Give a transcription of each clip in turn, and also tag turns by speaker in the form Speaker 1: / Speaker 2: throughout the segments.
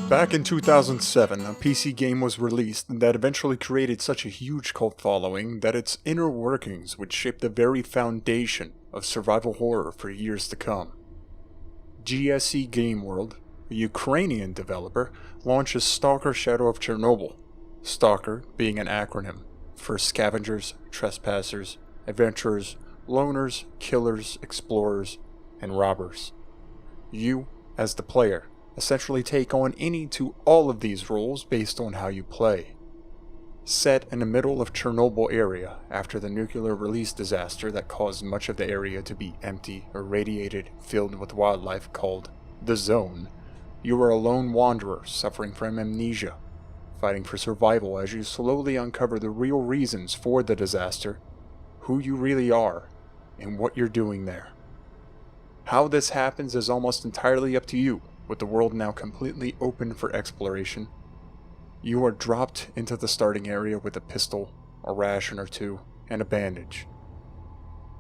Speaker 1: Back in 2007, a PC game was released that eventually created such a huge cult following that its inner workings would shape the very foundation of survival horror for years to come. GSC Game World, a Ukrainian developer, launched S.T.A.L.K.E.R. Shadow of Chernobyl, STALKER being an acronym for Scavengers, Trespassers, Adventurers, Loners, Killers, Explorers, and Robbers. You, as the player, essentially take on any to all of these roles based on how you play. Set in the middle of Chernobyl area after the nuclear release disaster that caused much of the area to be empty, irradiated, filled with wildlife called the Zone, you are a lone wanderer suffering from amnesia, fighting for survival as you slowly uncover the real reasons for the disaster, who you really are, and what you're doing there. How this happens is almost entirely up to you, with the world now completely open for exploration. You are dropped into the starting area with a pistol, a ration or two, and a bandage.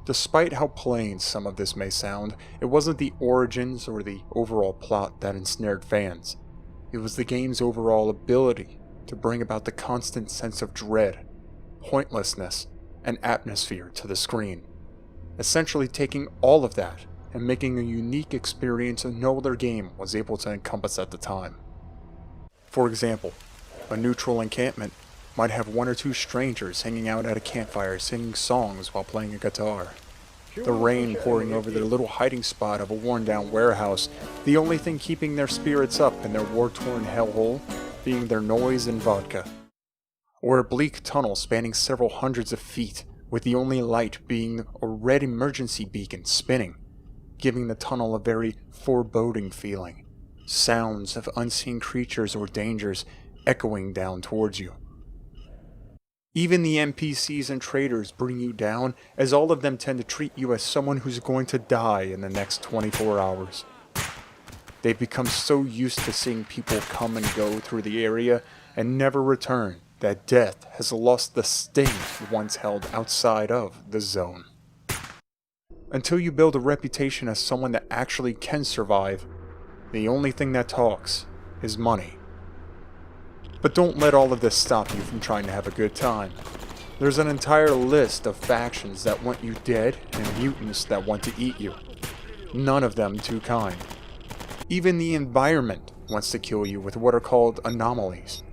Speaker 1: Despite how plain some of this may sound, it wasn't the origins or the overall plot that ensnared fans. It was the game's overall ability to bring about the constant sense of dread, pointlessness, and atmosphere to the screen, essentially taking all of that and making a unique experience no other game was able to encompass at the time. For example, a neutral encampment might have one or two strangers hanging out at a campfire singing songs while playing a guitar. The rain pouring over their little hiding spot of a worn-down warehouse, the only thing keeping their spirits up in their war-torn hellhole being their noise and vodka. Or a bleak tunnel spanning several hundreds of feet, with the only light being a red emergency beacon spinning, giving the tunnel a very foreboding feeling. Sounds of unseen creatures or dangers echoing down towards you. Even the NPCs and traders bring you down, as all of them tend to treat you as someone who's going to die in the next 24 hours. They've become so used to seeing people come and go through the area and never return that death has lost the sting once held outside of the zone. Until you build a reputation as someone that actually can survive, the only thing that talks is money. But don't let all of this stop you from trying to have a good time. There's an entire list of factions that want you dead and mutants that want to eat you. None of them too kind. Even the environment wants to kill you with what are called anomalies.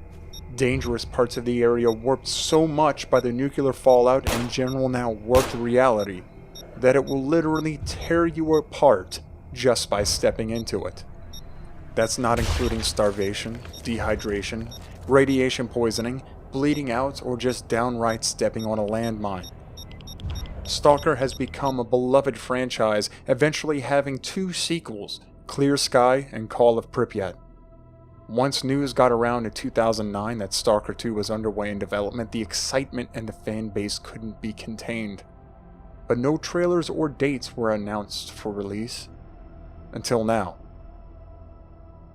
Speaker 1: Dangerous parts of the area warped so much by the nuclear fallout and general now warped reality that it will literally tear you apart just by stepping into it. That's not including starvation, dehydration, radiation poisoning, bleeding out, or just downright stepping on a landmine. STALKER has become a beloved franchise, eventually having two sequels, Clear Sky and Call of Pripyat. Once news got around in 2009 that STALKER 2 was underway in development, the excitement and the fan base couldn't be contained. But no trailers or dates were announced for release until now.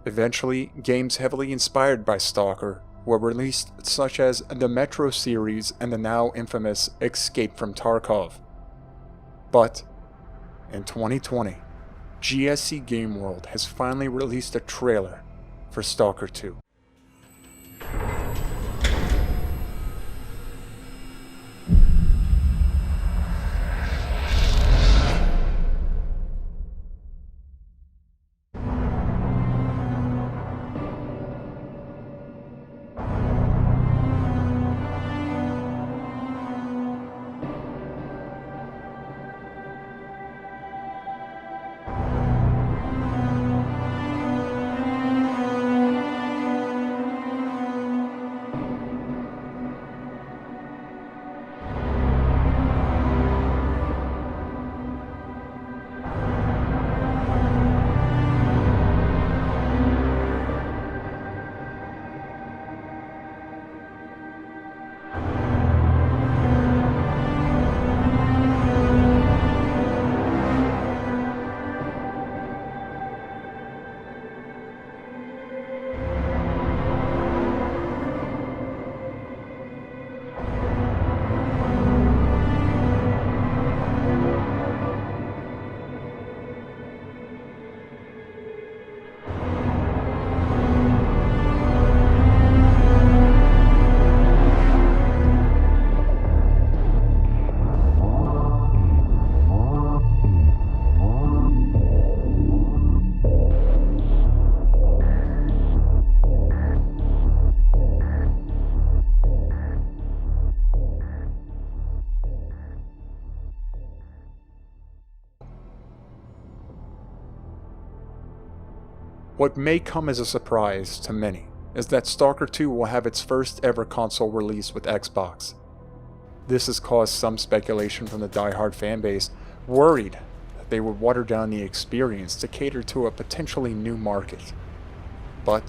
Speaker 1: Eventually, games heavily inspired by STALKER were released, such as the Metro series and the now infamous Escape from Tarkov. But in 2020, GSC Game World has finally released a trailer for STALKER 2. What may come as a surprise to many is that Stalker 2 will have its first ever console release with Xbox. This has caused some speculation from the die-hard fanbase, worried that they would water down the experience to cater to a potentially new market. But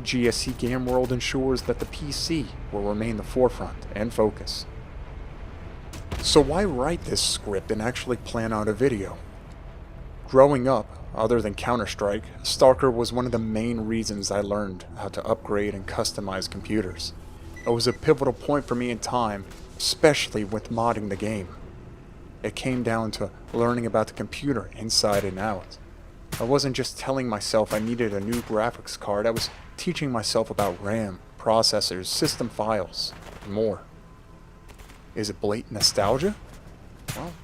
Speaker 1: GSC Game World ensures that the PC will remain the forefront and focus. So why write this script and actually plan out a video? Growing up, other than Counter-Strike, Stalker was one of the main reasons I learned how to upgrade and customize computers. It was a pivotal point for me in time, especially with modding the game. It came down to learning about the computer inside and out. I wasn't just telling myself I needed a new graphics card, I was teaching myself about RAM, processors, system files, and more. Is it blatant nostalgia? Well,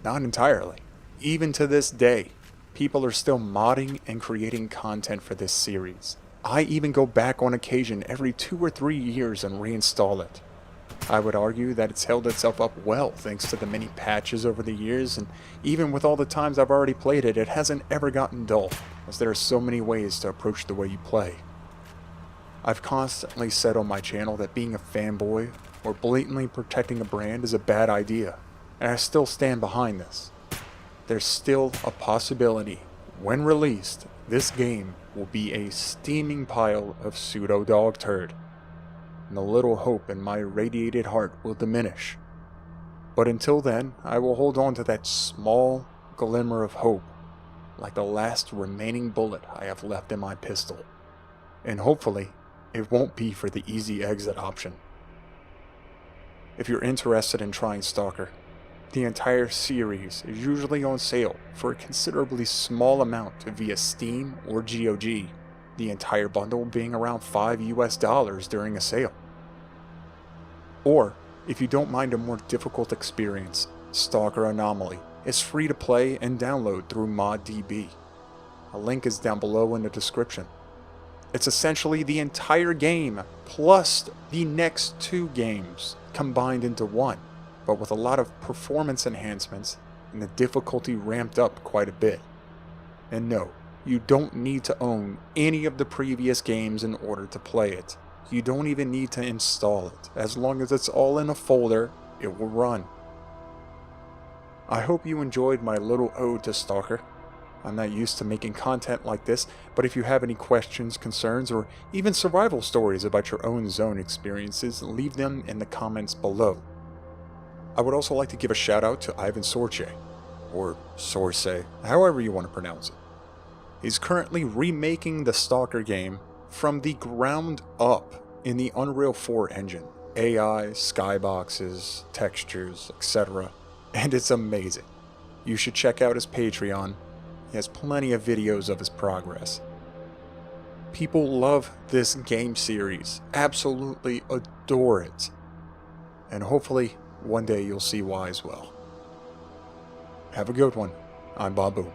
Speaker 1: not entirely. Even to this day, people are still modding and creating content for this series. I even go back on occasion every 2 or 3 years and reinstall it. I would argue that it's held itself up well thanks to the many patches over the years, and even with all the times I've already played it, it hasn't ever gotten dull, as there are so many ways to approach the way you play. I've constantly said on my channel that being a fanboy or blatantly protecting a brand is a bad idea, and I still stand behind this. There's still a possibility, when released, this game will be a steaming pile of pseudo-dog turd, and the little hope in my irradiated heart will diminish. But until then, I will hold on to that small glimmer of hope, like the last remaining bullet I have left in my pistol. And hopefully, it won't be for the easy exit option. If you're interested in trying Stalker, the entire series is usually on sale for a considerably small amount via Steam or GOG, the entire bundle being around $5 during a sale. Or, if you don't mind a more difficult experience, Stalker Anomaly is free to play and download through ModDB. A link is down below in the description. It's essentially the entire game, plus the next 2 games, combined into one, but with a lot of performance enhancements and the difficulty ramped up quite a bit. And no, you don't need to own any of the previous games in order to play it. You don't even need to install it. As long as it's all in a folder, it will run. I hope you enjoyed my little ode to Stalker. I'm not used to making content like this, but if you have any questions, concerns, or even survival stories about your own zone experiences, leave them in the comments below. I would also like to give a shout out to Ivan Sorche, or Sorce, however you want to pronounce it. He's currently remaking the Stalker game from the ground up in the Unreal 4 engine. AI, skyboxes, textures, etc. And it's amazing. You should check out his Patreon. He has plenty of videos of his progress. People love this game series, absolutely adore it. And hopefully, one day you'll see why as well. Have a good one. I'm Babu.